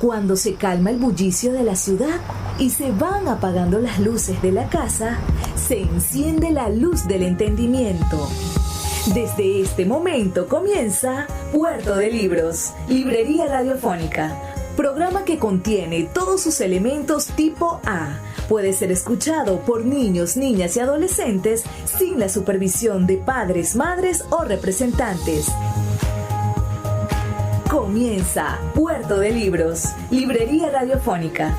Cuando se calma el bullicio de la ciudad y se van apagando las luces de la casa, se enciende la luz del entendimiento. Desde este momento comienza Puerto de Libros, Librería Radiofónica, programa que contiene todos sus elementos tipo A. Puede ser escuchado por niños, niñas y adolescentes sin la supervisión de padres, madres o representantes. Comienza Puerto de Libros, Librería Radiofónica.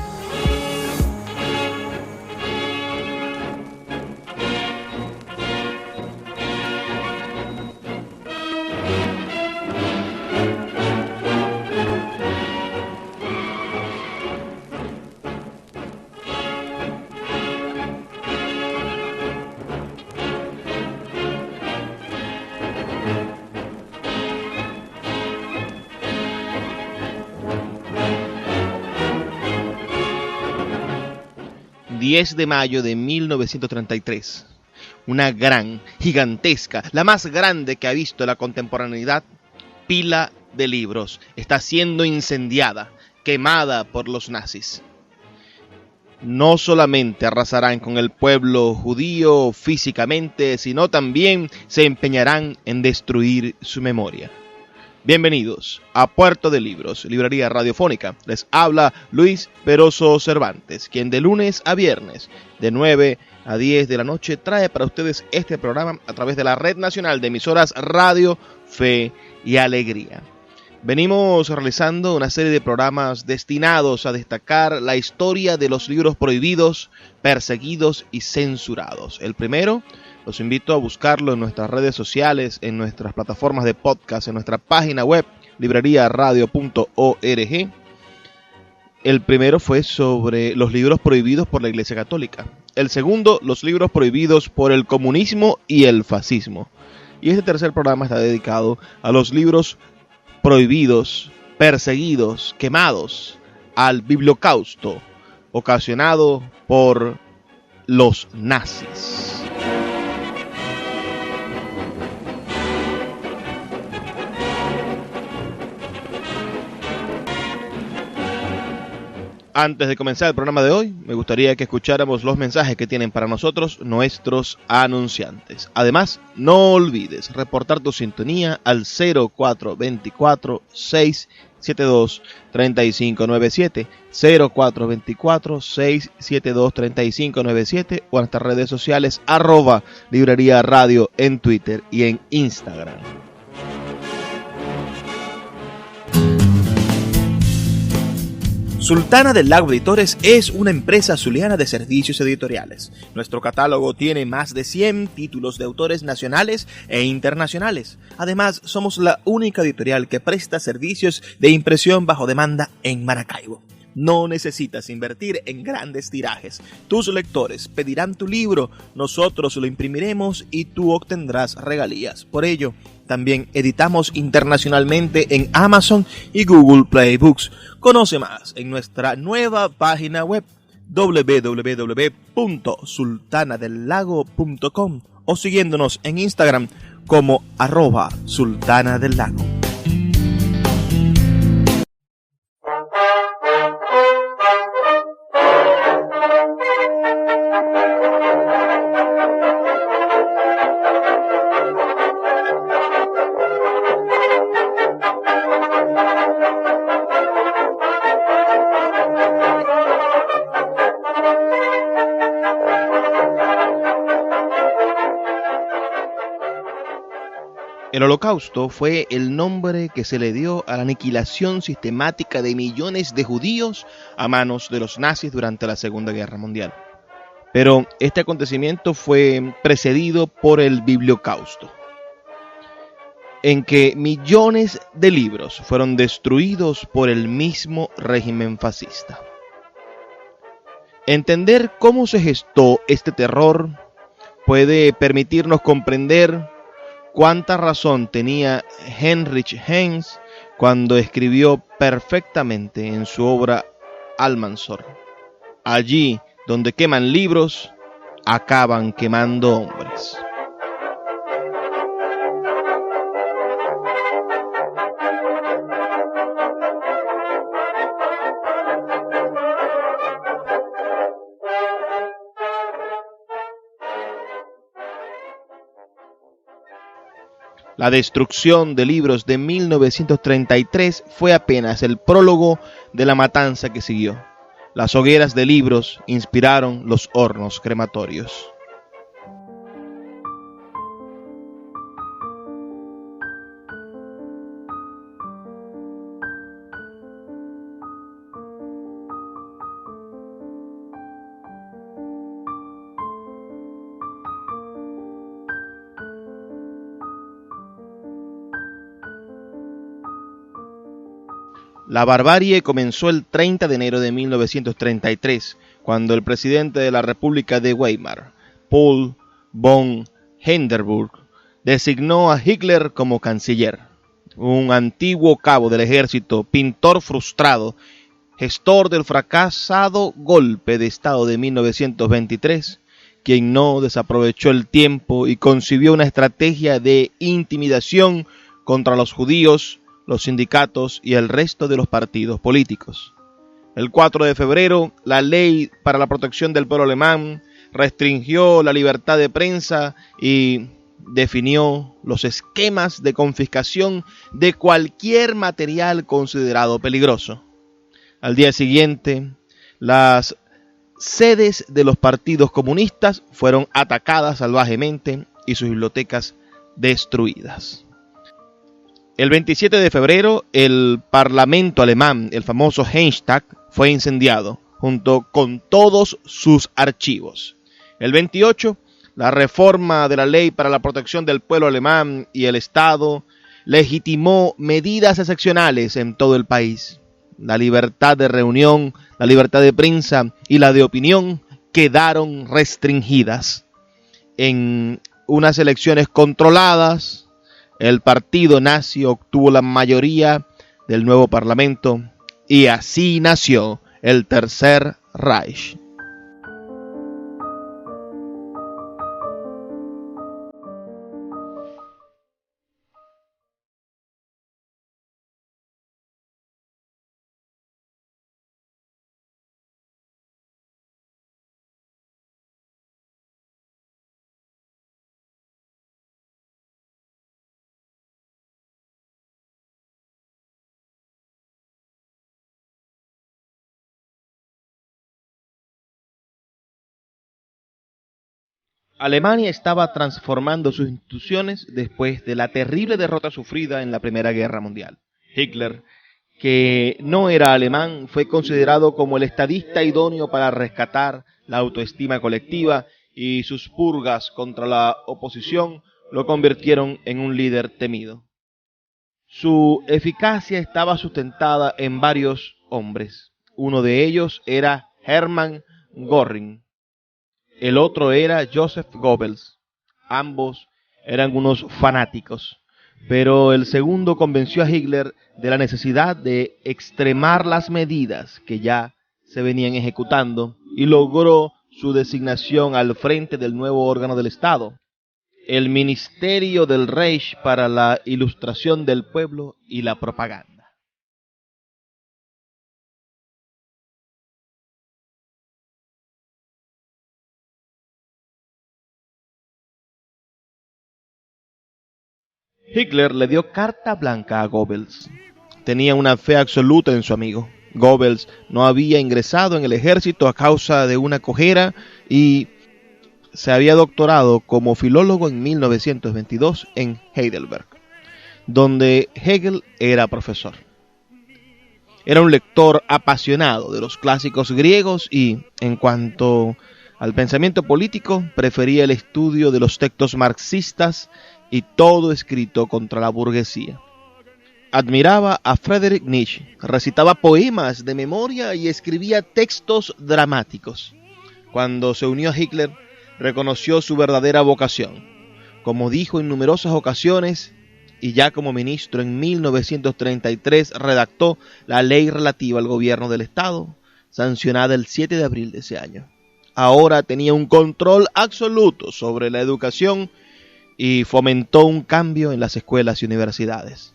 De mayo de 1933, una gran, gigantesca, la más grande que ha visto la contemporaneidad, pila de libros está siendo incendiada, quemada por los nazis. No solamente arrasarán con el pueblo judío físicamente, sino también se empeñarán en destruir su memoria. Bienvenidos a Puerto de Libros, Librería Radiofónica. Les habla Luis Peroso Cervantes, quien de lunes a viernes, de 9 a 10 de la noche, trae para ustedes este programa a través de la Red Nacional de Emisoras Radio, Fe y Alegría. Venimos realizando una serie de programas destinados a destacar la historia de los libros prohibidos, perseguidos y censurados. El primero, los invito a buscarlo en nuestras redes sociales, en nuestras plataformas de podcast, en nuestra página web, libreriaradio.org. El primero fue sobre los libros prohibidos por la Iglesia Católica. El segundo, los libros prohibidos por el comunismo y el fascismo. Y este tercer programa está dedicado a los libros prohibidos, perseguidos, quemados, al bibliocausto ocasionado por los nazis. Antes de comenzar el programa de hoy, me gustaría que escucháramos los mensajes que tienen para nosotros nuestros anunciantes. Además, no olvides reportar tu sintonía al 0424-672-3597, 0424-672-3597 o en nuestras redes sociales @Librería Radio en Twitter y en Instagram. Sultana del Lago Editores es una empresa zuliana de servicios editoriales. Nuestro catálogo tiene más de 100 títulos de autores nacionales e internacionales. Además, somos la única editorial que presta servicios de impresión bajo demanda en Maracaibo. No necesitas invertir en grandes tirajes. Tus lectores pedirán tu libro, nosotros lo imprimiremos y tú obtendrás regalías. Por ello, también editamos internacionalmente en Amazon y Google Play Books. Conoce más en nuestra nueva página web www.sultanadelago.com o siguiéndonos en Instagram como @sultanadelago. El Holocausto fue el nombre que se le dio a la aniquilación sistemática de millones de judíos a manos de los nazis durante la Segunda Guerra Mundial. Pero este acontecimiento fue precedido por el Bibliocausto, en que millones de libros fueron destruidos por el mismo régimen fascista. Entender cómo se gestó este terror puede permitirnos comprender cuánta razón tenía Heinrich Heinz cuando escribió perfectamente en su obra Almanzor: allí donde queman libros, acaban quemando hombres. La destrucción de libros de 1933 fue apenas el prólogo de la matanza que siguió. Las hogueras de libros inspiraron los hornos crematorios. La barbarie comenzó el 30 de enero de 1933, cuando el presidente de la República de Weimar, Paul von Hindenburg, designó a Hitler como canciller. Un antiguo cabo del ejército, pintor frustrado, gestor del fracasado golpe de Estado de 1923, quien no desaprovechó el tiempo y concibió una estrategia de intimidación contra los judíos, los sindicatos y el resto de los partidos políticos. El 4 de febrero, la Ley para la Protección del Pueblo Alemán restringió la libertad de prensa y definió los esquemas de confiscación de cualquier material considerado peligroso. Al día siguiente, las sedes de los partidos comunistas fueron atacadas salvajemente y sus bibliotecas destruidas. El 27 de febrero, el Parlamento alemán, el famoso Reichstag, fue incendiado, junto con todos sus archivos. El 28, la reforma de la Ley para la Protección del Pueblo Alemán y el Estado legitimó medidas excepcionales en todo el país. La libertad de reunión, la libertad de prensa y la de opinión quedaron restringidas. En unas elecciones controladas, el partido nazi obtuvo la mayoría del nuevo parlamento y así nació el Tercer Reich. Alemania estaba transformando sus instituciones después de la terrible derrota sufrida en la Primera Guerra Mundial. Hitler, que no era alemán, fue considerado como el estadista idóneo para rescatar la autoestima colectiva y sus purgas contra la oposición lo convirtieron en un líder temido. Su eficacia estaba sustentada en varios hombres. Uno de ellos era Hermann Göring. El otro era Joseph Goebbels. Ambos eran unos fanáticos, pero el segundo convenció a Hitler de la necesidad de extremar las medidas que ya se venían ejecutando y logró su designación al frente del nuevo órgano del Estado, el Ministerio del Reich para la Ilustración del Pueblo y la Propaganda. Hitler le dio carta blanca a Goebbels. Tenía una fe absoluta en su amigo. Goebbels no había ingresado en el ejército a causa de una cojera y se había doctorado como filólogo en 1922 en Heidelberg, donde Hegel era profesor. Era un lector apasionado de los clásicos griegos y, en cuanto al pensamiento político, prefería el estudio de los textos marxistas y todo escrito contra la burguesía. Admiraba a Friedrich Nietzsche, recitaba poemas de memoria y escribía textos dramáticos. Cuando se unió a Hitler, reconoció su verdadera vocación. Como dijo en numerosas ocasiones, y ya como ministro en 1933 redactó la ley relativa al gobierno del Estado, sancionada el 7 de abril de ese año. Ahora tenía un control absoluto sobre la educación y fomentó un cambio en las escuelas y universidades.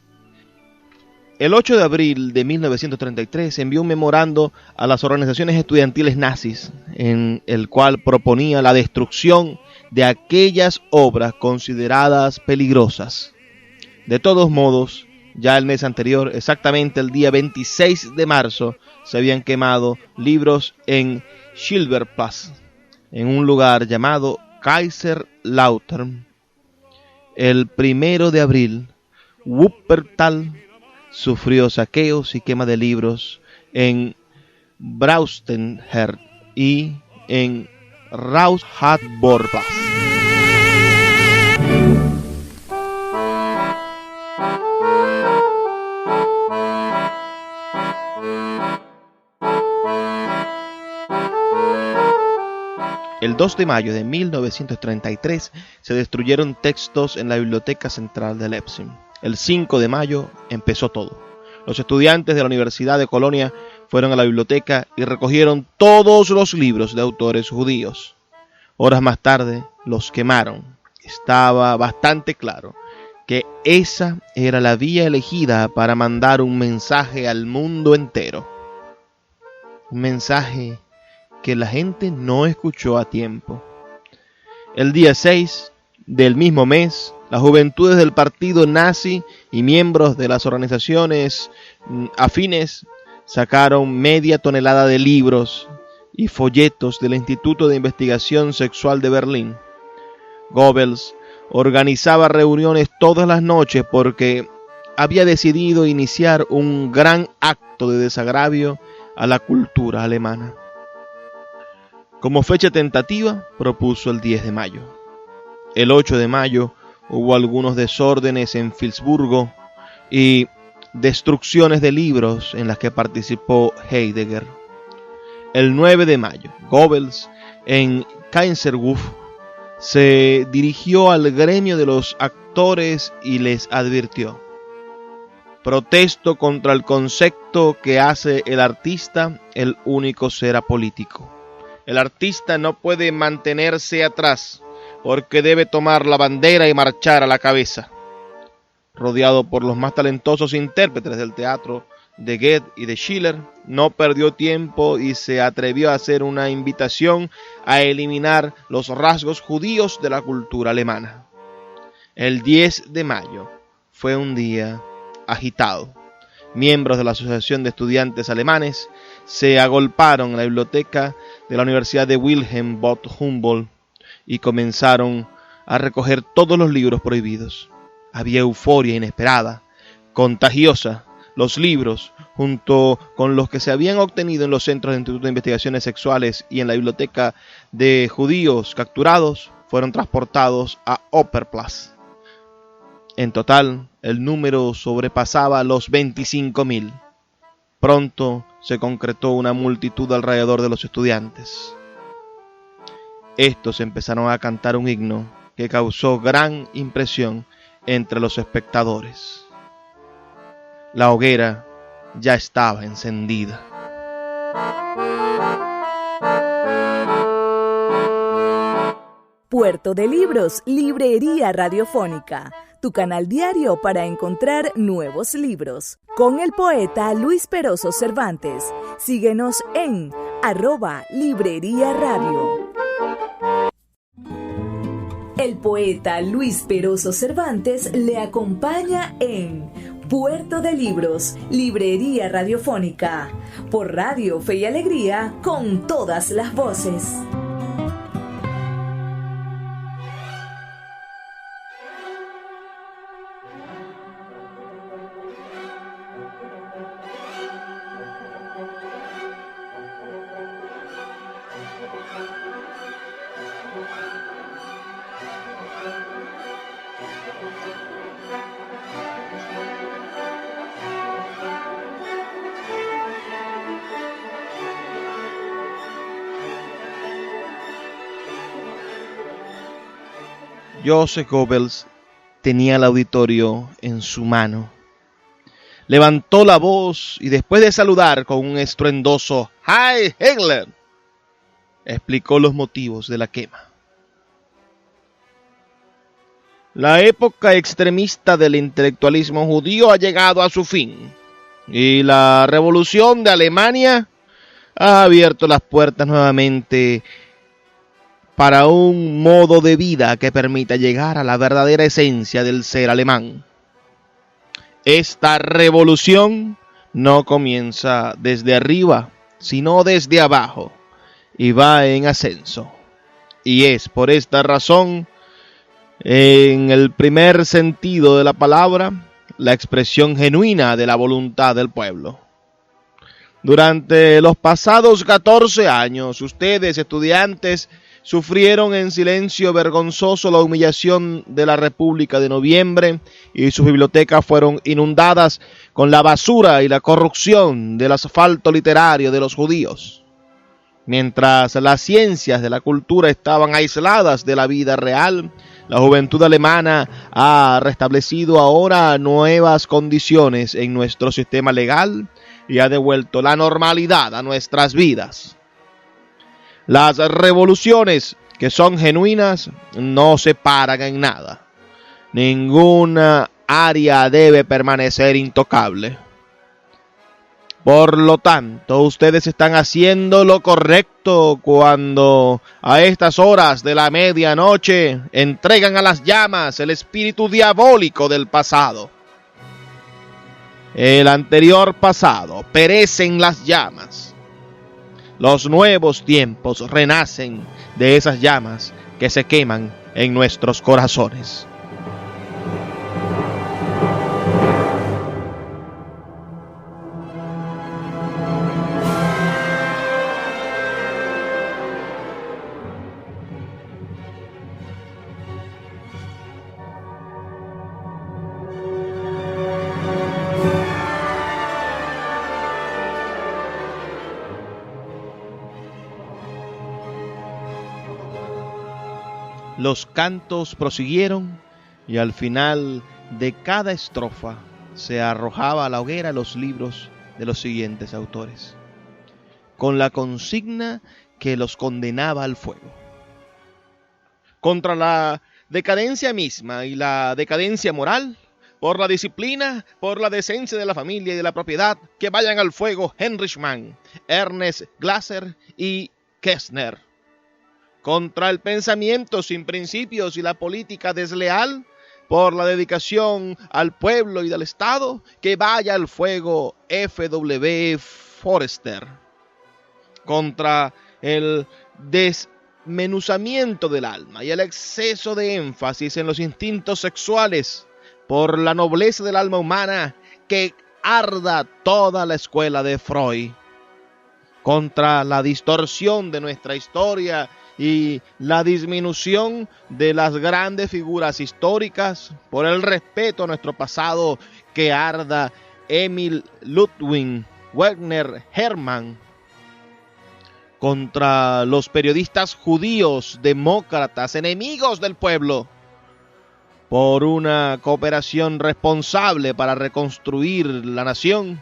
El 8 de abril de 1933 envió un memorando a las organizaciones estudiantiles nazis, en el cual proponía la destrucción de aquellas obras consideradas peligrosas. De todos modos, ya el mes anterior, exactamente el día 26 de marzo, se habían quemado libros en Schilderplatz, en un lugar llamado Kaiserslautern. El 1 de abril, Wuppertal sufrió saqueos y quema de libros en Braustenherd y en Rausharborplatz. El 2 de mayo de 1933 se destruyeron textos en la Biblioteca Central de Leipzig. El 5 de mayo empezó todo. Los estudiantes de la Universidad de Colonia fueron a la biblioteca y recogieron todos los libros de autores judíos. Horas más tarde los quemaron. Estaba bastante claro que esa era la vía elegida para mandar un mensaje al mundo entero. Un mensaje que la gente no escuchó a tiempo. El día 6 del mismo mes, las juventudes del partido nazi y miembros de las organizaciones afines sacaron media tonelada de libros y folletos del Instituto de Investigación Sexual de Berlín. Goebbels organizaba reuniones todas las noches porque había decidido iniciar un gran acto de desagravio a la cultura alemana. Como fecha tentativa, propuso el 10 de mayo. El 8 de mayo hubo algunos desórdenes en Filzburgo y destrucciones de libros en las que participó Heidegger. El 9 de mayo, Goebbels, en Kaiserhof, se dirigió al gremio de los actores y les advirtió: protesto contra el concepto que hace el artista el único ser apolítico. El artista no puede mantenerse atrás porque debe tomar la bandera y marchar a la cabeza. Rodeado por los más talentosos intérpretes del teatro de Goethe y de Schiller, no perdió tiempo y se atrevió a hacer una invitación a eliminar los rasgos judíos de la cultura alemana. El 10 de mayo fue un día agitado. Miembros de la Asociación de Estudiantes Alemanes se agolparon en la biblioteca de la Universidad de Wilhelm von Humboldt y comenzaron a recoger todos los libros prohibidos. Había euforia inesperada, contagiosa. Los libros, junto con los que se habían obtenido en los centros de Instituto de Investigaciones Sexuales y en la biblioteca de judíos capturados, fueron transportados a Oberplatz. En total, el número sobrepasaba los 25.000. Pronto se concretó una multitud alrededor de los estudiantes. Estos empezaron a cantar un himno que causó gran impresión entre los espectadores. La hoguera ya estaba encendida. Puerto de Libros, Librería Radiofónica, tu canal diario para encontrar nuevos libros. Con el poeta Luis Peroso Cervantes. Síguenos en @Librería Radio. El poeta Luis Peroso Cervantes le acompaña en Puerto de Libros, Librería Radiofónica, por Radio Fe y Alegría, con todas las voces. Joseph Goebbels tenía el auditorio en su mano. Levantó la voz y después de saludar con un estruendoso ¡Heil Hitler!, explicó los motivos de la quema. La época extremista del intelectualismo judío ha llegado a su fin y la revolución de Alemania ha abierto las puertas nuevamente para un modo de vida que permita llegar a la verdadera esencia del ser alemán. Esta revolución no comienza desde arriba, sino desde abajo, y va en ascenso. Y es por esta razón, en el primer sentido de la palabra, la expresión genuina de la voluntad del pueblo. Durante los pasados 14 años, ustedes, estudiantes, sufrieron en silencio vergonzoso la humillación de la República de Noviembre y sus bibliotecas fueron inundadas con la basura y la corrupción del asfalto literario de los judíos. Mientras las ciencias de la cultura estaban aisladas de la vida real, la juventud alemana ha restablecido ahora nuevas condiciones en nuestro sistema legal y ha devuelto la normalidad a nuestras vidas. Las revoluciones que son genuinas no se paran en nada. Ninguna área debe permanecer intocable. Por lo tanto, ustedes están haciendo lo correcto cuando a estas horas de la medianoche entregan a las llamas el espíritu diabólico del pasado. El anterior pasado perece en las llamas. Los nuevos tiempos renacen de esas llamas que se queman en nuestros corazones. Los cantos prosiguieron y al final de cada estrofa se arrojaba a la hoguera los libros de los siguientes autores, con la consigna que los condenaba al fuego. Contra la decadencia misma y la decadencia moral, por la disciplina, por la decencia de la familia y de la propiedad, que vayan al fuego Heinrich Mann, Ernest Glaser y Kästner. Contra el pensamiento sin principios y la política desleal, por la dedicación al pueblo y del Estado, que vaya al fuego F.W. Forster. Contra el desmenuzamiento del alma y el exceso de énfasis en los instintos sexuales, por la nobleza del alma humana, que arda toda la escuela de Freud. Contra la distorsión de nuestra historia y la disminución de las grandes figuras históricas, por el respeto a nuestro pasado, que arda Emil Ludwig Wagner Hermann. Contra los periodistas judíos, demócratas, enemigos del pueblo, por una cooperación responsable para reconstruir la nación,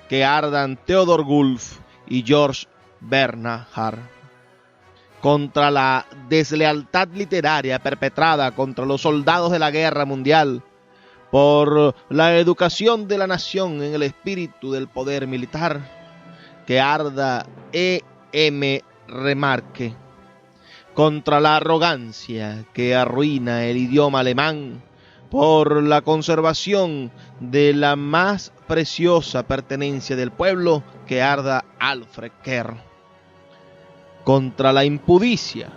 que ardan Theodor Wolff y George Bernhard. Contra la deslealtad literaria perpetrada contra los soldados de la guerra mundial, por la educación de la nación en el espíritu del poder militar, que arda E.M. Remarque. Contra la arrogancia que arruina el idioma alemán, por la conservación de la más preciosa pertenencia del pueblo, que arda Alfred Kerr. Contra la impudicia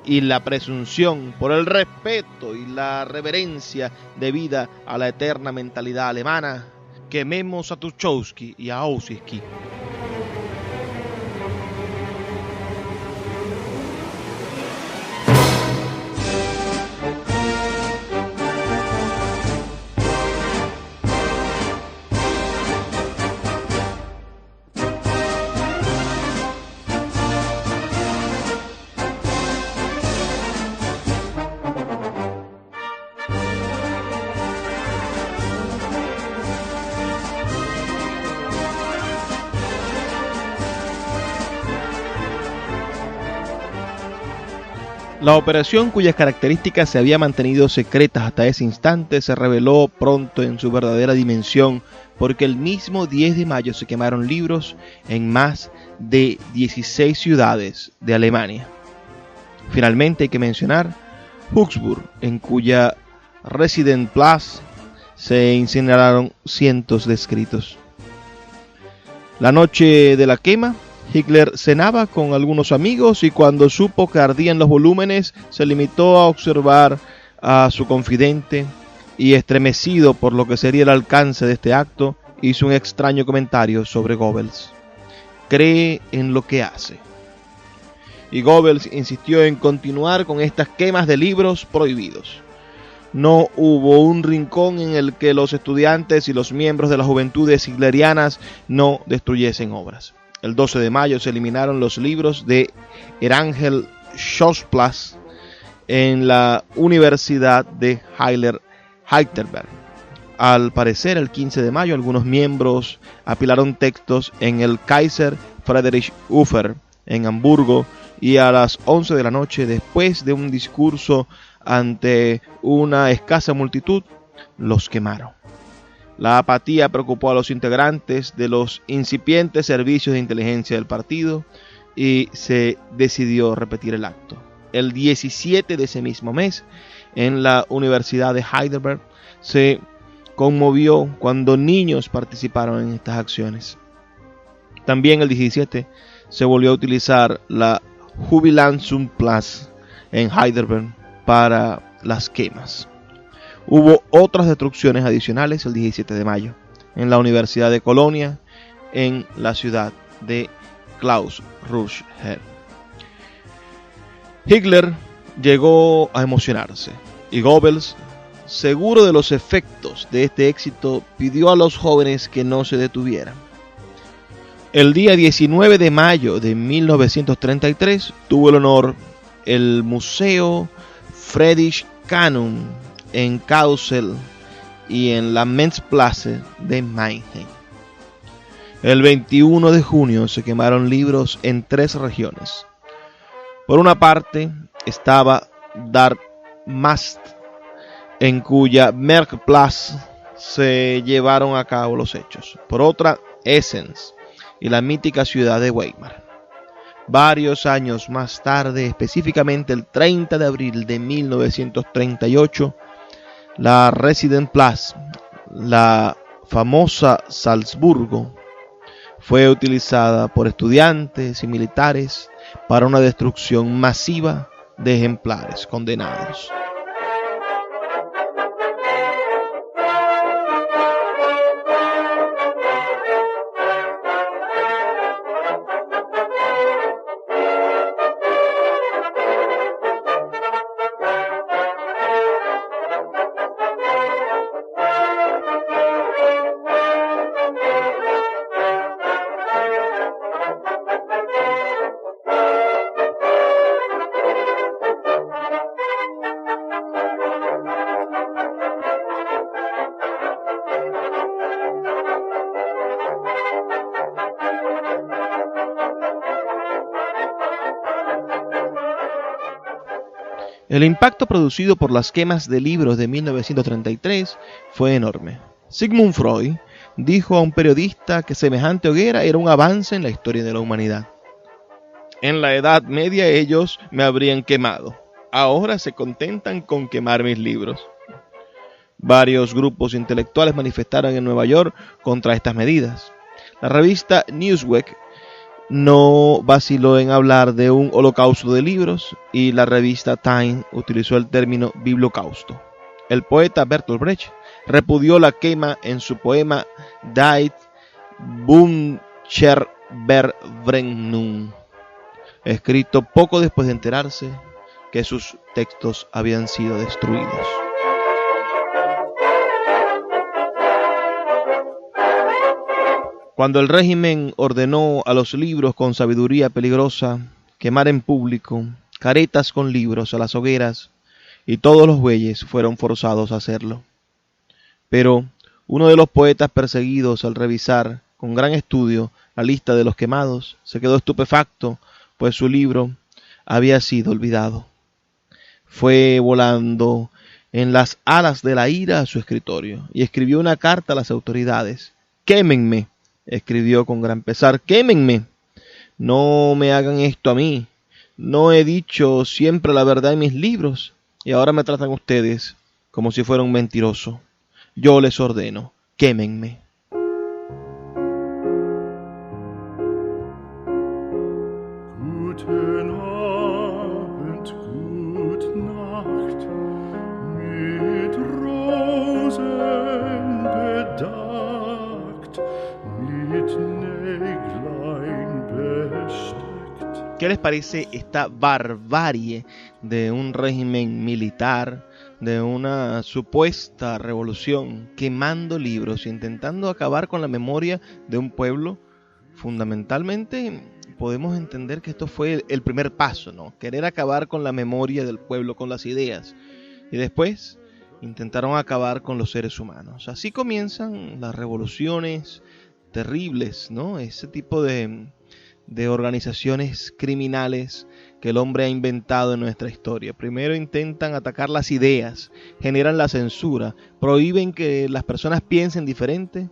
y la presunción, por el respeto y la reverencia debida a la eterna mentalidad alemana, quememos a Tucholsky y a Auschwitz. La operación, cuyas características se habían mantenido secretas hasta ese instante, se reveló pronto en su verdadera dimensión, porque el mismo 10 de mayo se quemaron libros en más de 16 ciudades de Alemania. Finalmente hay que mencionar Augsburg, en cuya Residenzplatz se incineraron cientos de escritos. La noche de la quema, Hitler cenaba con algunos amigos y cuando supo que ardían los volúmenes, se limitó a observar a su confidente y, estremecido por lo que sería el alcance de este acto, hizo un extraño comentario sobre Goebbels. Cree en lo que hace. Y Goebbels insistió en continuar con estas quemas de libros prohibidos. No hubo un rincón en el que los estudiantes y los miembros de las juventudes hitlerianas no destruyesen obras. El 12 de mayo se eliminaron los libros de Erangel Schossplatz en la Universidad de Heidelberg. Al parecer, el 15 de mayo, algunos miembros apilaron textos en el Kaiser Friedrich Ufer en Hamburgo y a las 11 de la noche, después de un discurso ante una escasa multitud, los quemaron. La apatía preocupó a los integrantes de los incipientes servicios de inteligencia del partido y se decidió repetir el acto. El 17 de ese mismo mes, en la Universidad de Heidelberg, se conmovió cuando niños participaron en estas acciones. También el 17 se volvió a utilizar la Jubiläumsplatz en Heidelberg para las quemas. Hubo otras destrucciones adicionales el 17 de mayo en la Universidad de Colonia, en la ciudad de Karlsruhe. Hitler llegó a emocionarse y Goebbels, seguro de los efectos de este éxito, pidió a los jóvenes que no se detuvieran. El día 19 de mayo de 1933 tuvo el honor el Museo Friedrich Canum en Kassel y en la Mensplatz de Mannheim. El 21 de junio se quemaron libros en 3 regiones. Por una parte estaba Darmstadt, en cuya Marktplatz se llevaron a cabo los hechos. Por otra, Essen y la mítica ciudad de Weimar. Varios años más tarde, específicamente el 30 de abril de 1938, la Residensplatz, la famosa Salzburgo, fue utilizada por estudiantes y militares para una destrucción masiva de ejemplares condenados. El impacto producido por las quemas de libros de 1933 fue enorme. Sigmund Freud dijo a un periodista que semejante hoguera era un avance en la historia de la humanidad. En la Edad Media ellos me habrían quemado. Ahora se contentan con quemar mis libros. Varios grupos intelectuales manifestaron en Nueva York contra estas medidas. La revista Newsweek no vaciló en hablar de un holocausto de libros y la revista Time utilizó el término bibliocausto. El poeta Bertolt Brecht repudió la quema en su poema Die Bunkerverbrennung, escrito poco después de enterarse que sus textos habían sido destruidos. Cuando el régimen ordenó a los libros con sabiduría peligrosa quemar en público caretas con libros a las hogueras, y todos los bueyes fueron forzados a hacerlo. Pero uno de los poetas perseguidos, al revisar con gran estudio la lista de los quemados, se quedó estupefacto, pues su libro había sido olvidado. Fue volando en las alas de la ira a su escritorio y escribió una carta a las autoridades. «Quémenme», escribió con gran pesar, «quémenme. No me hagan esto a mí. No he dicho siempre la verdad en mis libros y ahora me tratan ustedes como si fuera un mentiroso. yo les ordeno, quémenme. Guten Abend, gut Nacht, mit Rosen bedeckt, mit Näglein besteckt. ¿Qué les parece esta barbarie de un régimen militar, de una supuesta revolución, quemando libros, intentando acabar con la memoria de un pueblo? Fundamentalmente podemos entender que esto fue el primer paso, ¿no? Querer acabar con la memoria del pueblo, con las ideas. Y después intentaron acabar con los seres humanos. Así comienzan las revoluciones terribles, ¿no? Ese tipo de organizaciones criminales que el hombre ha inventado en nuestra historia. Primero intentan atacar las ideas, generan la censura, prohíben que las personas piensen diferente,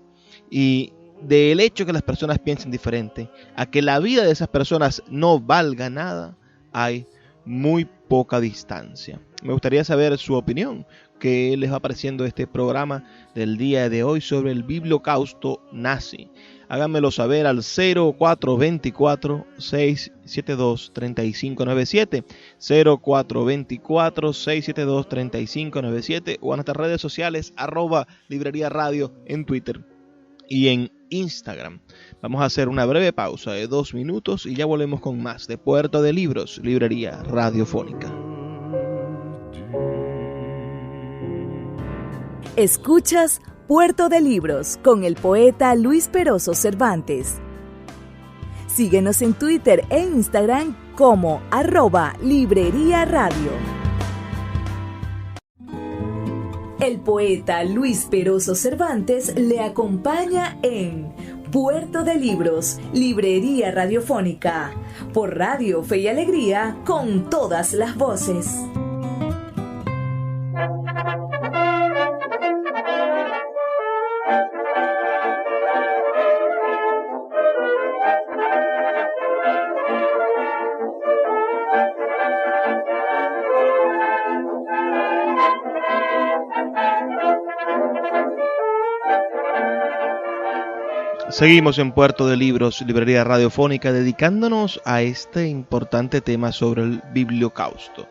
y del hecho que las personas piensen diferente a que la vida de esas personas no valga nada, hay muy poca distancia. Me gustaría saber su opinión. ¿Qué les va pareciendo este programa del día de hoy sobre el bibliocausto nazi? Háganmelo saber al 0424-672-3597, 0424-672-3597 o a nuestras redes sociales @Librería Radio en Twitter y en Instagram. Vamos a hacer una breve pausa de 2 minutos y ya volvemos con más de Puerto de Libros, Librería Radiofónica. Escuchas Puerto de Libros con el poeta Luis Peroso Cervantes. Síguenos en Twitter e Instagram como @Librería Radio. El poeta Luis Peroso Cervantes le acompaña en Puerto de Libros, Librería Radiofónica, por Radio Fe y Alegría, con todas las voces. Seguimos en Puerto de Libros, Librería Radiofónica, dedicándonos a este importante tema sobre el bibliocausto.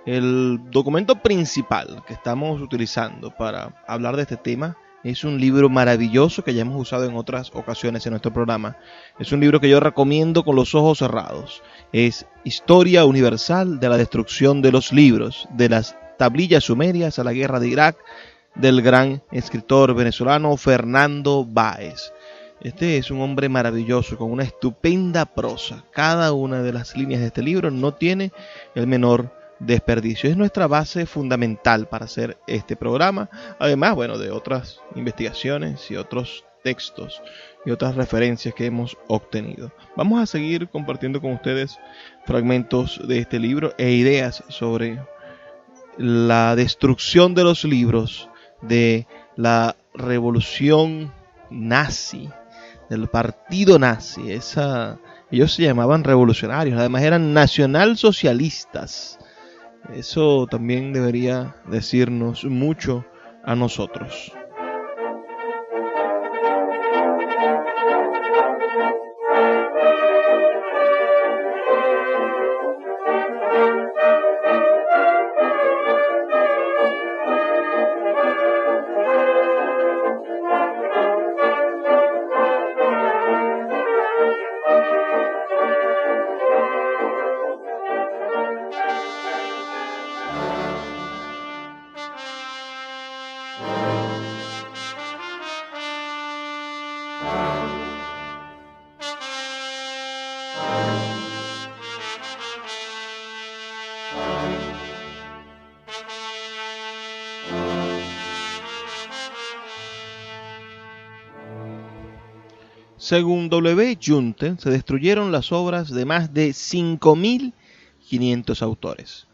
El documento principal que estamos utilizando para hablar de este tema es un libro maravilloso que ya hemos usado en otras ocasiones en nuestro programa. Es un libro que yo recomiendo con los ojos cerrados. Es Historia Universal de la Destrucción de los Libros, de las tablillas sumerias a la guerra de Irak, del gran escritor venezolano Fernando Báez. Este es un hombre maravilloso con una estupenda prosa. Cada una de las líneas de este libro no tiene el menor desperdicio. Es nuestra base fundamental para hacer este programa. Además, bueno, de otras investigaciones y otros textos y otras referencias que hemos obtenido. Vamos a seguir compartiendo con ustedes fragmentos de este libro e ideas sobre la destrucción de los libros, de la revolución nazi, del partido nazi. Ellos se llamaban revolucionarios, además eran nacionalsocialistas. Eso también debería decirnos mucho a nosotros. Según W. Junte, se destruyeron las obras de más de 5.500 autores.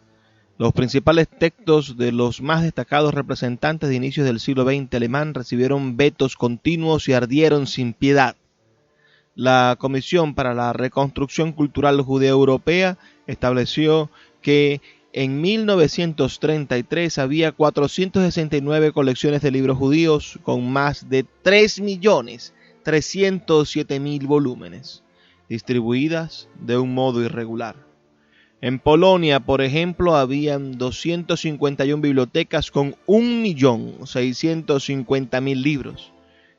Los principales textos de los más destacados representantes de inicios del siglo XX alemán recibieron vetos continuos y ardieron sin piedad. La Comisión para la Reconstrucción Cultural Judeo-Europea estableció que en 1933 había 469 colecciones de libros judíos con más de 3.307.000 volúmenes, distribuidas de un modo irregular. En Polonia, por ejemplo, habían 251 bibliotecas con 1.650.000 libros.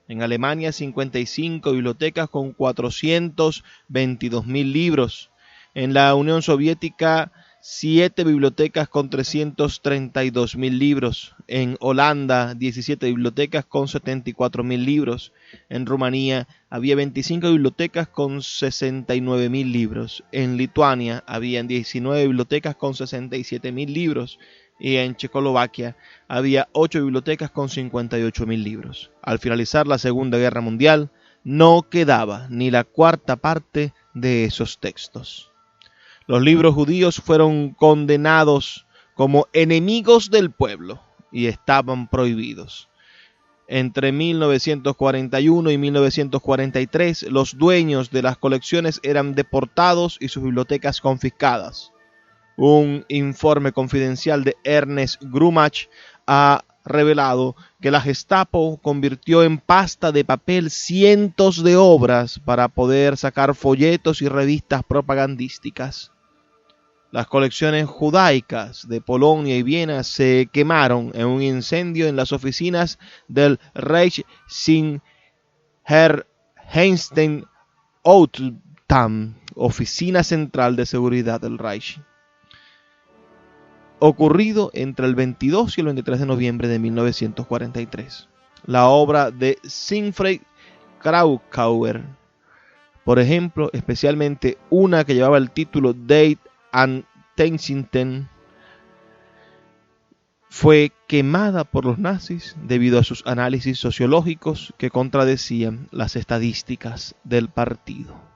En Alemania, 55 bibliotecas con 422.000 libros. En la Unión Soviética, 7 bibliotecas con 332.000 libros. En Holanda, 17 bibliotecas con 74.000 libros. En Rumanía había 25 bibliotecas con 69.000 libros. En Lituania habían 19 bibliotecas con 67.000 libros. Y en Checoslovaquia había 8 bibliotecas con 58.000 libros. Al finalizar la Segunda Guerra Mundial, no quedaba ni la cuarta parte de esos textos. Los libros judíos fueron condenados como enemigos del pueblo y estaban prohibidos. Entre 1941 y 1943, los dueños de las colecciones eran deportados y sus bibliotecas confiscadas. Un informe confidencial de Ernest Grumach ha revelado que la Gestapo convirtió en pasta de papel cientos de obras para poder sacar folletos y revistas propagandísticas. Las colecciones judaicas de Polonia y Viena se quemaron en un incendio en las oficinas del Reichssicherheitsdienstamt, oficina central de seguridad del Reich, ocurrido entre el 22 y el 23 de noviembre de 1943. La obra de Siegfried Kracauer, por ejemplo, especialmente una que llevaba el título Date and Tensington, fue quemada por los nazis debido a sus análisis sociológicos que contradecían las estadísticas del partido.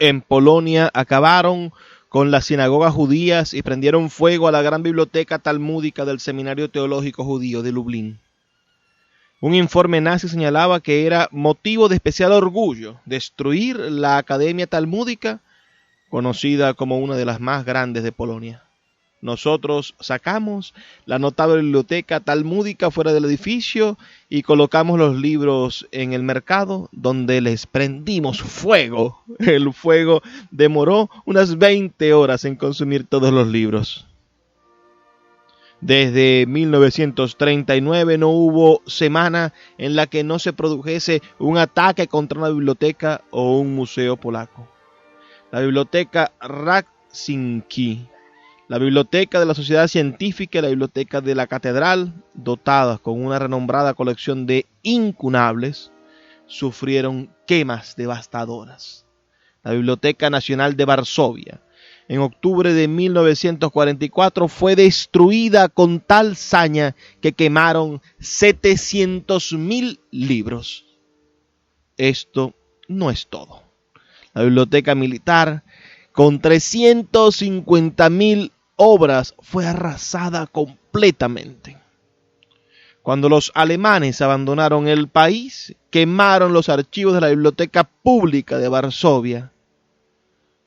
En Polonia acabaron con las sinagogas judías y prendieron fuego a la gran biblioteca talmúdica del Seminario Teológico Judío de Lublin. Un informe nazi señalaba que era motivo de especial orgullo destruir la Academia Talmúdica, conocida como una de las más grandes de Polonia. Nosotros sacamos la notable biblioteca talmúdica fuera del edificio y colocamos los libros en el mercado, donde les prendimos fuego. El fuego demoró unas 20 horas en consumir todos los libros. Desde 1939 no hubo semana en la que no se produjese un ataque contra una biblioteca o un museo polaco. La biblioteca Radzinski, la biblioteca de la Sociedad Científica y la biblioteca de la Catedral, dotadas con una renombrada colección de incunables, sufrieron quemas devastadoras. La Biblioteca Nacional de Varsovia, en octubre de 1944, fue destruida con tal saña que quemaron 700.000 libros. Esto no es todo. La Biblioteca Militar, con 350.000 obras, fue arrasada completamente. Cuando los alemanes abandonaron el país, quemaron los archivos de la Biblioteca Pública de Varsovia.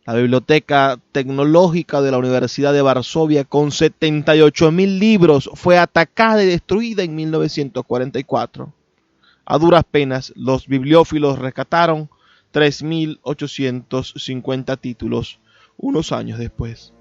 La Biblioteca Tecnológica de la Universidad de Varsovia, con 78.000 libros, fue atacada y destruida en 1944. A duras penas, los bibliófilos rescataron 3.850 títulos unos años después.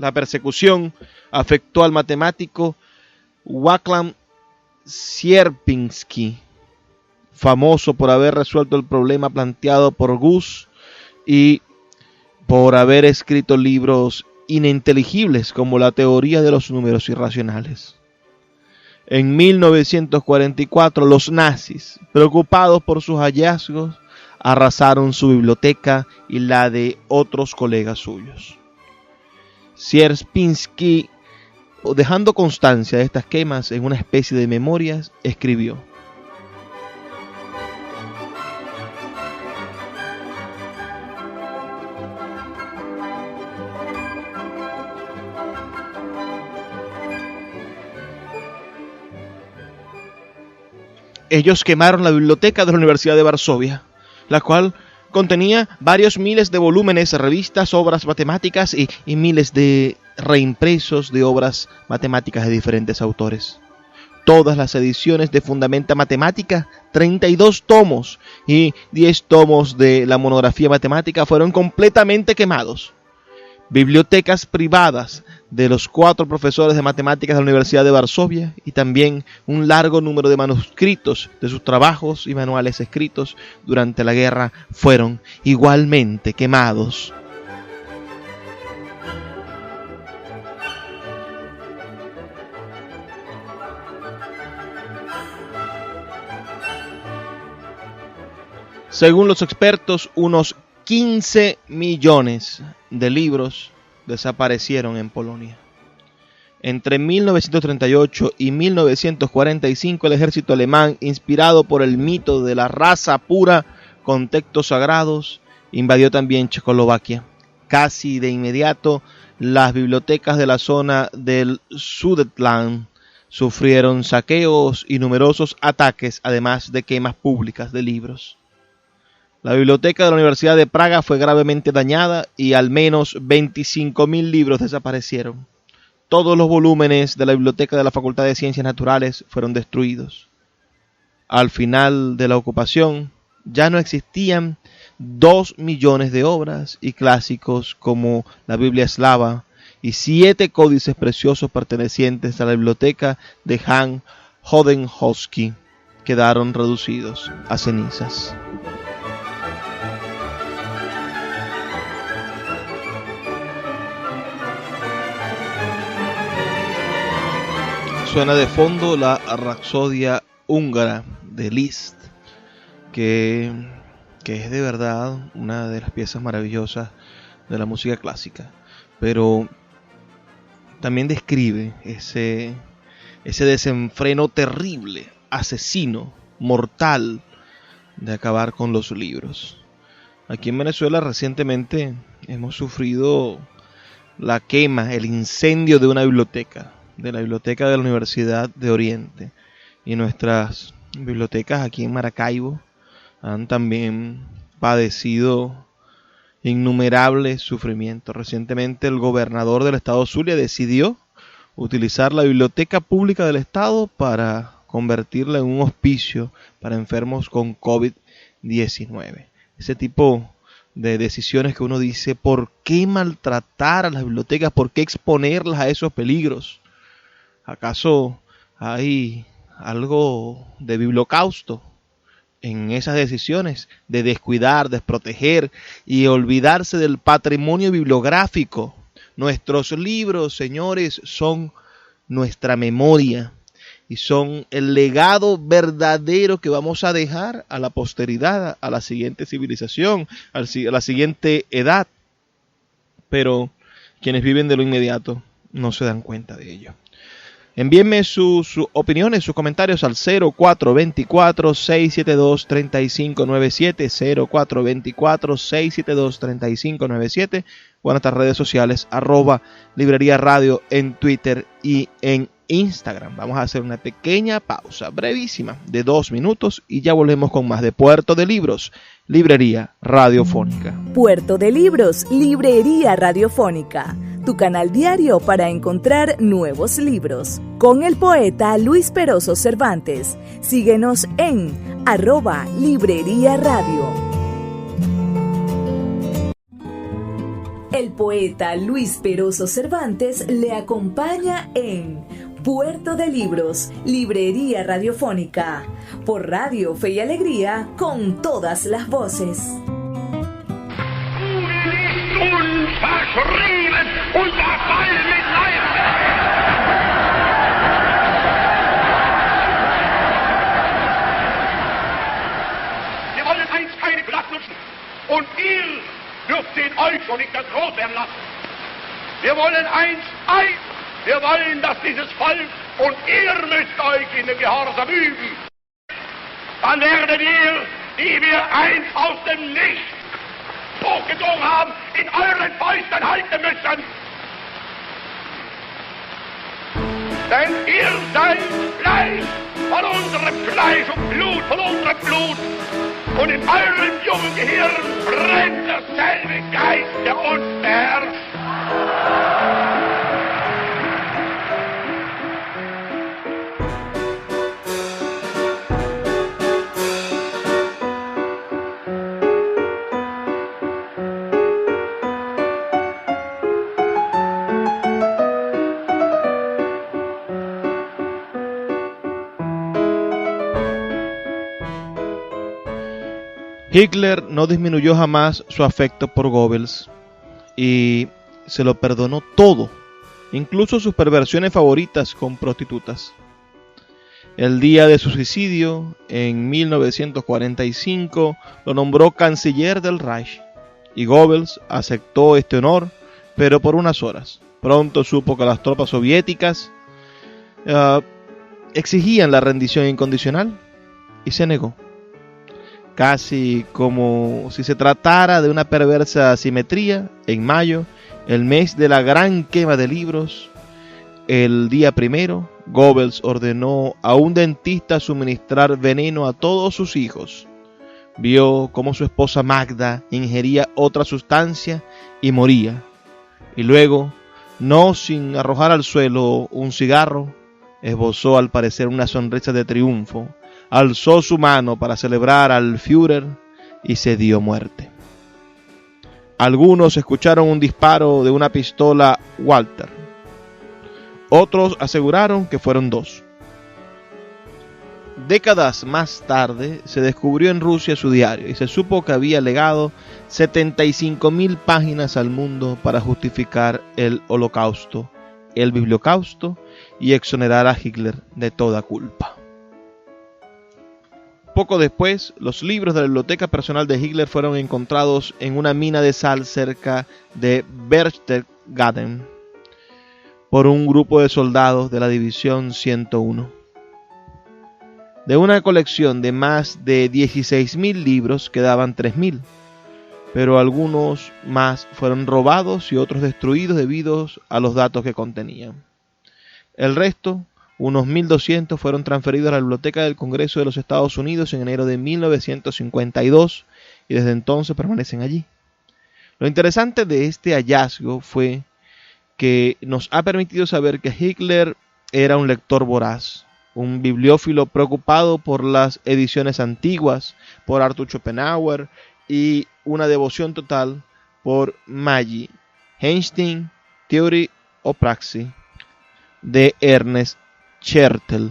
La persecución afectó al matemático Wacław Sierpiński, famoso por haber resuelto el problema planteado por Gauss y por haber escrito libros ininteligibles como la teoría de los números irracionales. En 1944, los nazis, preocupados por sus hallazgos, arrasaron su biblioteca y la de otros colegas suyos. Sierpiński, dejando constancia de estas quemas en una especie de memorias, escribió: ellos quemaron la biblioteca de la Universidad de Varsovia, la cual contenía varios miles de volúmenes, revistas, obras matemáticas y miles de reimpresos de obras matemáticas de diferentes autores. Todas las ediciones de Fundamenta Matemática, 32 tomos y 10 tomos de la monografía matemática fueron completamente quemados. Bibliotecas privadas de los 4 profesores de matemáticas de la Universidad de Varsovia y también un largo número de manuscritos de sus trabajos y manuales escritos durante la guerra fueron igualmente quemados. Según los expertos, unos 15 millones de libros desaparecieron en Polonia. Entre 1938 y 1945, el ejército alemán, inspirado por el mito de la raza pura con textos sagrados, invadió también Checoslovaquia. Casi de inmediato, las bibliotecas de la zona del Sudetenland sufrieron saqueos y numerosos ataques, además de quemas públicas de libros. La biblioteca de la Universidad de Praga fue gravemente dañada y al menos 25.000 libros desaparecieron. Todos los volúmenes de la biblioteca de la Facultad de Ciencias Naturales fueron destruidos. Al final de la ocupación, ya no existían 2 millones de obras y clásicos como la Biblia eslava y 7 códices preciosos pertenecientes a la biblioteca de Jan Chodorkowski quedaron reducidos a cenizas. Suena de fondo la Rapsodia húngara de Liszt, que es de verdad una de las piezas maravillosas de la música clásica, pero también describe ese desenfreno terrible, asesino, mortal, de acabar con los libros. Aquí en Venezuela recientemente hemos sufrido la quema, el incendio de una biblioteca, de la biblioteca de la Universidad de Oriente, y nuestras bibliotecas aquí en Maracaibo han también padecido innumerables sufrimientos. Recientemente el gobernador del estado Zulia decidió utilizar la biblioteca pública del estado para convertirla en un hospicio para enfermos con COVID-19. Ese tipo de decisiones que uno dice, ¿por qué maltratar a las bibliotecas? ¿Por qué exponerlas a esos peligros? ¿Acaso hay algo de bibliocausto en esas decisiones de descuidar, desproteger y olvidarse del patrimonio bibliográfico? Nuestros libros, señores, son nuestra memoria y son el legado verdadero que vamos a dejar a la posteridad, a la siguiente civilización, a la siguiente edad. Pero quienes viven de lo inmediato no se dan cuenta de ello. Envíenme sus opiniones, sus comentarios al 0424-672-3597, 0424-672-3597 o en nuestras redes sociales, @Librería Radio en Twitter y en Instagram. Vamos a hacer una pequeña pausa, brevísima, de 2 minutos y ya volvemos con más de Puerto de Libros, Librería Radiofónica. Puerto de Libros, Librería Radiofónica, tu canal diario para encontrar nuevos libros. Con el poeta Luis Peroso Cervantes. Síguenos en @Librería Radio. El poeta Luis Peroso Cervantes le acompaña en Puerto de Libros, Librería Radiofónica, por Radio Fe y Alegría, con todas las voces. Wir wollen einst keine Blatt nutzen und ihr dürft den euch schon nicht ganz groß werden lassen. Wir wollen eins, wir wollen, dass dieses Volk und ihr müsst euch in den Gehorsam üben. Dann werdet ihr, die wir einst aus dem Nichts hochgezogen haben, in euren Fäusten halten müssen. Denn ihr seid Fleisch von unserem Fleisch und Blut von unserem Blut. Und in eurem jungen Gehirn brennt derselbe Geist, der uns beherrscht. Hitler no disminuyó jamás su afecto por Goebbels y se lo perdonó todo, incluso sus perversiones favoritas con prostitutas. El día de su suicidio, en 1945, lo nombró canciller del Reich y Goebbels aceptó este honor, pero por unas horas. Pronto supo que las tropas soviéticas exigían la rendición incondicional y se negó. Casi como si se tratara de una perversa simetría, en mayo, el mes de la gran quema de libros, el día primero, Goebbels ordenó a un dentista suministrar veneno a todos sus hijos. Vio cómo su esposa Magda ingería otra sustancia y moría. Y luego, no sin arrojar al suelo un cigarro, esbozó al parecer una sonrisa de triunfo, alzó su mano para celebrar al Führer y se dio muerte. Algunos escucharon un disparo de una pistola Walter. Otros aseguraron que fueron dos. Décadas más tarde se descubrió en Rusia su diario y se supo que había legado 75.000 páginas al mundo para justificar el Holocausto, el Bibliocausto y exonerar a Hitler de toda culpa. Poco después, los libros de la biblioteca personal de Hitler fueron encontrados en una mina de sal cerca de Berchtesgaden por un grupo de soldados de la División 101. De una colección de más de 16.000 libros quedaban 3.000, pero algunos más fueron robados y otros destruidos debido a los datos que contenían. El resto, unos 1.200, fueron transferidos a la Biblioteca del Congreso de los Estados Unidos en enero de 1952 y desde entonces permanecen allí. Lo interesante de este hallazgo fue que nos ha permitido saber que Hitler era un lector voraz, un bibliófilo preocupado por las ediciones antiguas, por Arthur Schopenhauer y una devoción total por Maggi, Einstein, Theory o Praxis de Ernest Chertel,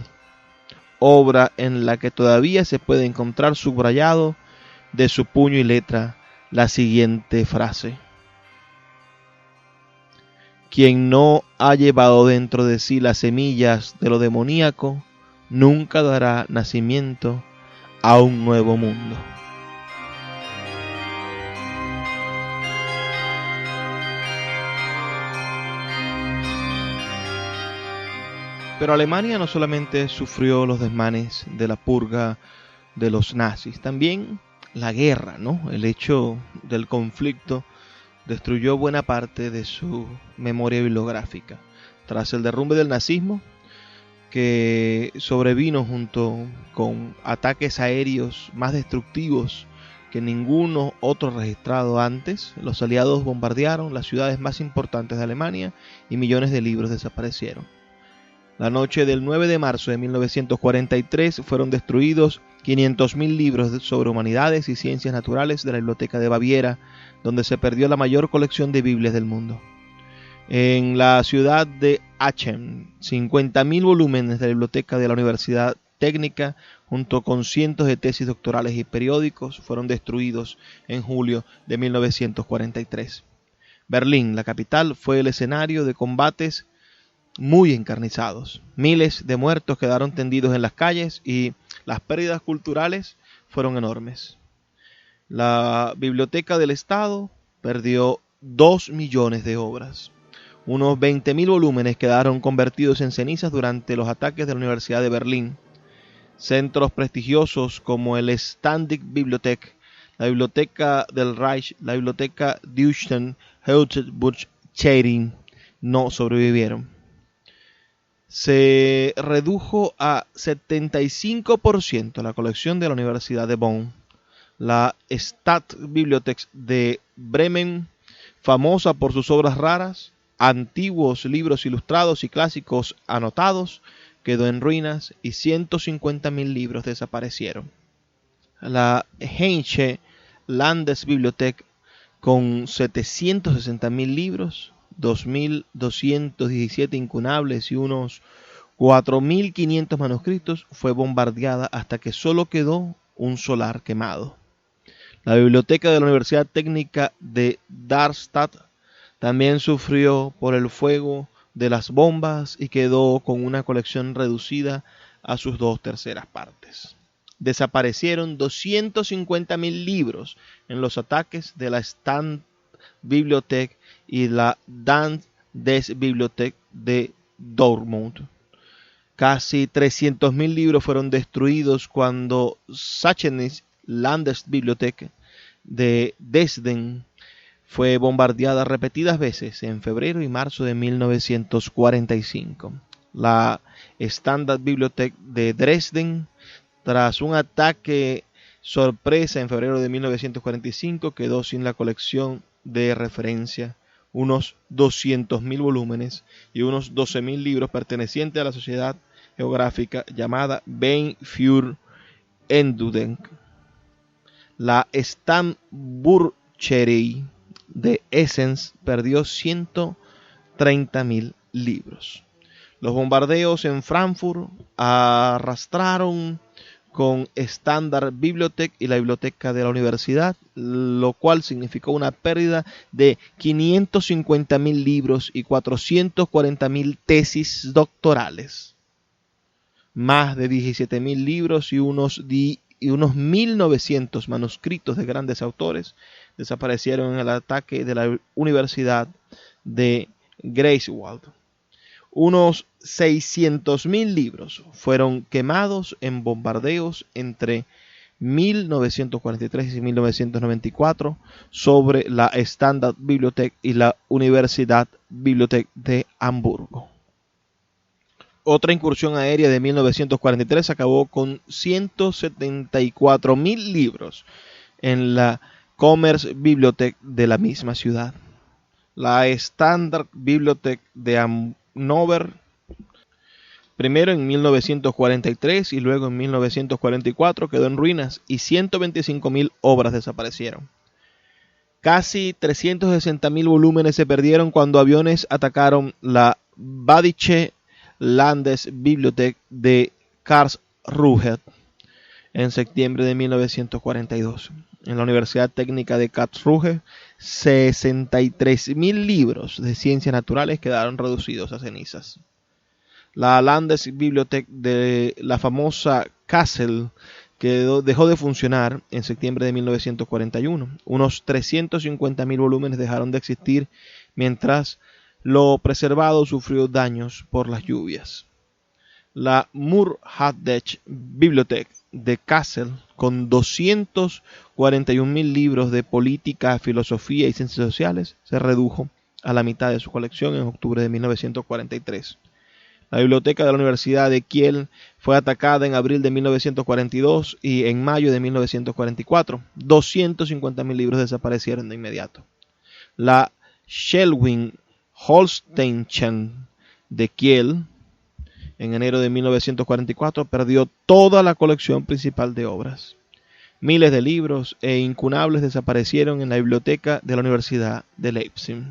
obra en la que todavía se puede encontrar subrayado de su puño y letra la siguiente frase: quien no ha llevado dentro de sí las semillas de lo demoníaco, nunca dará nacimiento a un nuevo mundo. Pero Alemania no solamente sufrió los desmanes de la purga de los nazis, también la guerra, ¿no? El hecho del conflicto destruyó buena parte de su memoria bibliográfica. Tras el derrumbe del nazismo, que sobrevino junto con ataques aéreos más destructivos que ninguno otro registrado antes, los aliados bombardearon las ciudades más importantes de Alemania y millones de libros desaparecieron. La noche del 9 de marzo de 1943 fueron destruidos 500.000 libros sobre humanidades y ciencias naturales de la Biblioteca de Baviera, donde se perdió la mayor colección de Biblias del mundo. En la ciudad de Aachen, 50.000 volúmenes de la Biblioteca de la Universidad Técnica, junto con cientos de tesis doctorales y periódicos, fueron destruidos en julio de 1943. Berlín, la capital, fue el escenario de combates muy encarnizados. Miles de muertos quedaron tendidos en las calles y las pérdidas culturales fueron enormes. La Biblioteca del Estado perdió 2 millones de obras. Unos 20.000 volúmenes quedaron convertidos en cenizas durante los ataques de la Universidad de Berlín. Centros prestigiosos como el Staatsbibliothek, la Biblioteca del Reich, la Biblioteca Deutschen Heutebuch-Charing no sobrevivieron. Se redujo a 75% la colección de la Universidad de Bonn. La Staatsbibliothek de Bremen, famosa por sus obras raras, antiguos libros ilustrados y clásicos anotados, quedó en ruinas y 150.000 libros desaparecieron. La Heinische Landesbibliothek, con 760.000 libros, 2.217 incunables y unos 4.500 manuscritos, fue bombardeada hasta que solo quedó un solar quemado. La Biblioteca de la Universidad Técnica de Darmstadt también sufrió por el fuego de las bombas y quedó con una colección reducida a sus 2/3 partes. Desaparecieron 250.000 libros en los ataques de la Staatsbibliothek y la Landesbibliothek de Dortmund. Casi 300.000 libros fueron destruidos cuando Sächsische Landesbibliothek de Dresden fue bombardeada repetidas veces en febrero y marzo de 1945. La Staatsbibliothek de Dresden, tras un ataque sorpresa en febrero de 1945, quedó sin la colección de referencia, unos 200.000 volúmenes y unos 12.000 libros pertenecientes a la sociedad geográfica llamada Verein für Entdeckung. La Staatsbücherei de Essen perdió 130.000 libros. Los bombardeos en Frankfurt arrastraron con Staatsbibliothek y la biblioteca de la universidad, lo cual significó una pérdida de 550.000 libros y 440.000 tesis doctorales. Más de 17.000 libros y unos 1.900 manuscritos de grandes autores desaparecieron en el ataque de la Universidad de Greifswald. Unos 600.000 libros fueron quemados en bombardeos entre 1943 y 1994 sobre la Staatsbibliothek y la Universitätsbibliothek de Hamburgo. Otra incursión aérea de 1943 acabó con 174.000 libros en la Commerzbibliothek de la misma ciudad. La Staatsbibliothek de Hannover, primero en 1943 y luego en 1944, quedó en ruinas y 125.000 obras desaparecieron. Casi 360.000 volúmenes se perdieron cuando aviones atacaron la Badische Landesbibliothek de Karlsruhe en septiembre de 1942. En la Universidad Técnica de Karlsruhe, 63.000 libros de ciencias naturales quedaron reducidos a cenizas. La Landesbibliothek de la famosa Kassel dejó de funcionar en septiembre de 1941. Unos 350.000 volúmenes dejaron de existir, mientras lo preservado sufrió daños por las lluvias. La Murrhadech-Bibliothek de Kassel, con 241.000 libros de política, filosofía y ciencias sociales, se redujo a la mitad de su colección en octubre de 1943. La biblioteca de la Universidad de Kiel fue atacada en abril de 1942 y en mayo de 1944. 250.000 libros desaparecieron de inmediato. La Schleswig-Holsteinchen de Kiel, en enero de 1944, perdió toda la colección principal de obras. Miles de libros e incunables desaparecieron en la biblioteca de la Universidad de Leipzig.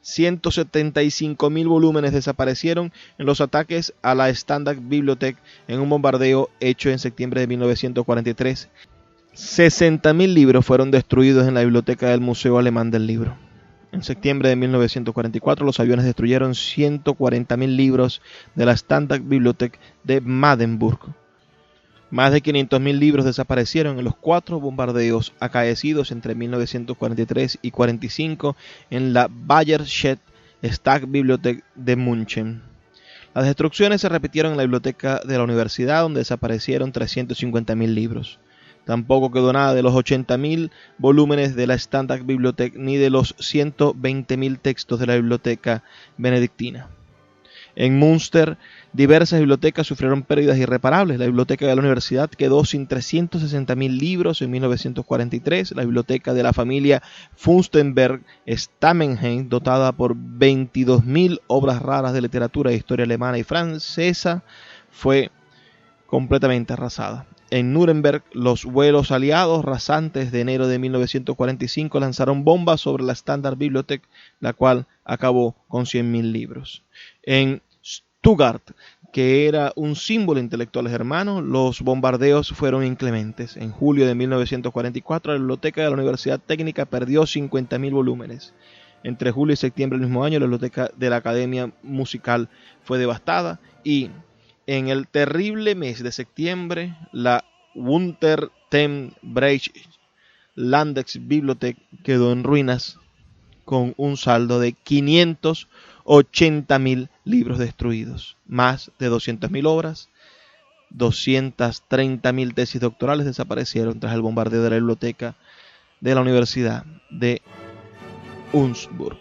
175.000 volúmenes desaparecieron en los ataques a la Standardbibliothek en un bombardeo hecho en septiembre de 1943. 60.000 libros fueron destruidos en la biblioteca del Museo Alemán del Libro. En septiembre de 1944, los aviones destruyeron 140.000 libros de la Standardbibliothek de Magdeburg. Más de 500.000 libros desaparecieron en los 4 bombardeos acaecidos entre 1943 y 45 en la Bayerstädter Staatsbibliothek de München. Las destrucciones se repitieron en la biblioteca de la universidad, donde desaparecieron 350.000 libros. Tampoco quedó nada de los 80.000 volúmenes de la Standardbibliothek ni de los 120.000 textos de la biblioteca benedictina. En Münster, diversas bibliotecas sufrieron pérdidas irreparables. La biblioteca de la universidad quedó sin 360.000 libros en 1943. La biblioteca de la familia Fürstenberg-Stamenheim, dotada por 22.000 obras raras de literatura e historia alemana y francesa, fue completamente arrasada. En Nuremberg, los vuelos aliados rasantes de enero de 1945 lanzaron bombas sobre la Standardbibliothek, la cual acabó con 100.000 libros. En Stuttgart, que era un símbolo intelectual germano, los bombardeos fueron inclementes. En julio de 1944, la biblioteca de la Universidad Técnica perdió 50.000 volúmenes. Entre julio y septiembre del mismo año, la biblioteca de la Academia Musical fue devastada y en el terrible mes de septiembre, la Untertempbrecht Landesbibliothek quedó en ruinas con un saldo de 580.000 libros destruidos, más de 200.000 obras, 230.000 tesis doctorales desaparecieron tras el bombardeo de la biblioteca de la Universidad de Unstrut.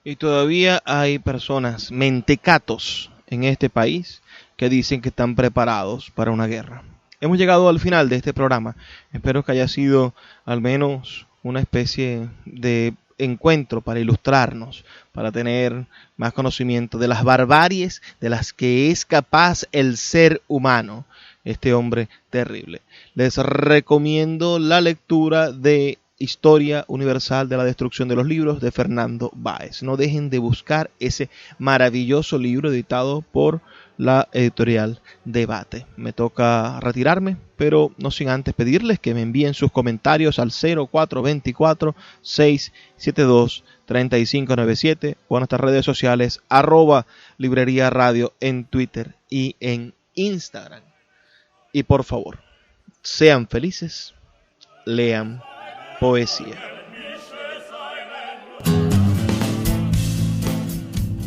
Y todavía hay personas, mentecatos en este país, que dicen que están preparados para una guerra. Hemos llegado al final de este programa. Espero que haya sido al menos una especie de encuentro para ilustrarnos, para tener más conocimiento de las barbaries de las que es capaz el ser humano, este hombre terrible. Les recomiendo la lectura de Historia Universal de la Destrucción de los Libros de Fernando Báez. No dejen de buscar ese maravilloso libro editado por la editorial Debate. Me toca retirarme, pero no sin antes pedirles que me envíen sus comentarios al 0424-672-3597 o a nuestras redes sociales @Librería Radio en Twitter y en Instagram. Y por favor, sean felices, lean poesía.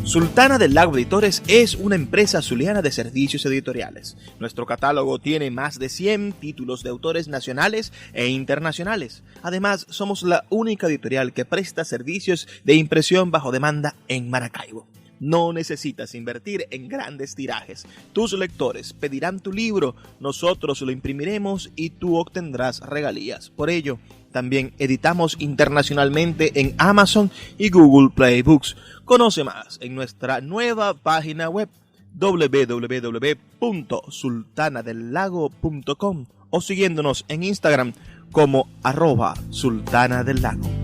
Sultana del Lago Editores es una empresa zuliana de servicios editoriales. Nuestro catálogo tiene más de 100 títulos de autores nacionales e internacionales. Además, somos la única editorial que presta servicios de impresión bajo demanda en Maracaibo. No necesitas invertir en grandes tirajes. Tus lectores pedirán tu libro, nosotros lo imprimiremos y tú obtendrás regalías. Por ello, también editamos internacionalmente en Amazon y Google Play Books. Conoce más en nuestra nueva página web www.sultanadelago.com o siguiéndonos en Instagram como @sultanadelago.